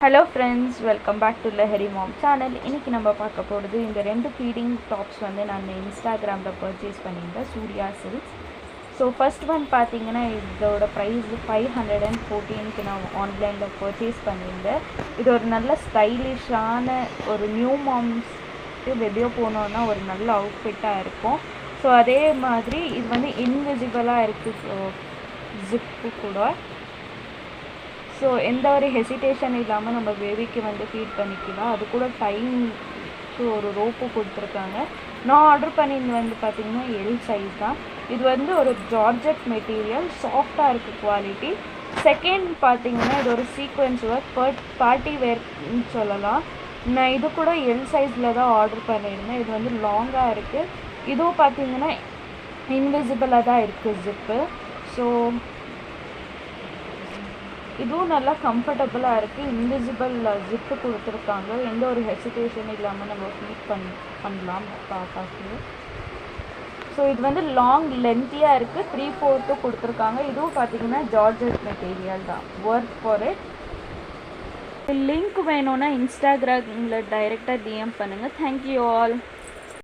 Hello friends, welcome back to Lahari Mom channel. இன்னைக்கு நம்ம பார்க்க போறது இந்த ரெண்டு ஃபீடிங் டாப்ஸ் வந்து நான் இன்ஸ்டாகிராம்ல பர்ச்சேஸ் பண்ணியிருந்தேன் Surya Silks. So first one பார்த்தீங்கன்னா இதோட ப்ரைஸ் 514க்கு நான் ஆன்லைனில் பர்ச்சேஸ் பண்ணியிருந்தேன். இது ஒரு நல்ல ஸ்டைலிஷான ஒரு நியூ மாம்ஸ்க்கு வெளியே போனோன்னா ஒரு நல்ல அவுட்ஃபிட்டாக இருக்கும். ஸோ அதே மாதிரி இது வந்து இன்விசிபிளாக இருக்குது. ஸோ ஜிப்பு கூட ஸோ எந்த ஒரு ஹெசிடேஷன் இல்லாமல் நம்ம பேபிக்கு வந்து ஃபீட் பண்ணிக்கலாம். அது கூட டைம்க்கு ஒரு ரோப்பு கொடுத்துருக்காங்க. நான் ஆர்டர் பண்ணியிருந்து வந்து பார்த்திங்கன்னா எல் சைஸ் தான். இது வந்து ஒரு ஜார்ஜெட் மெட்டீரியல், சாஃப்டாக இருக்குது குவாலிட்டி. செகண்ட் பார்த்திங்கன்னா இது ஒரு சீக்வென்ஸ் ஒர்க், பார்ட்டி வேர்ன்னு சொல்லலாம். நான் இது கூட எல் சைஸில் தான் ஆர்டர் பண்ணியிருந்தேன். இது வந்து லாங்காக இருக்குது. இதுவும் பார்த்திங்கன்னா இன்விசிபிளாக தான் இருக்குது ஜிப்பு. ஸோ இதுவும் நல்லா கம்ஃபர்டபுளாக இருக்குது. இன்விசிபிள் ஜிப்பு கொடுத்துருக்காங்க. எந்த ஒரு ஹெசிடேஷன் இல்லாமல் நம்ம ஃபீட் பண்ணலாம் பாப்பாக்கு. ஸோ இது வந்து லாங் லென்த்தியாக இருக்குது. 3/4 கொடுத்துருக்காங்க. இதுவும் பார்த்திங்கன்னா ஜார்ஜெட் மெட்டீரியல் தான். Work for it. லிங்க் வேணும்னா இன்ஸ்டாகிராமில் டைரெக்டாக டிஎம் பண்ணுங்கள். Thank you all.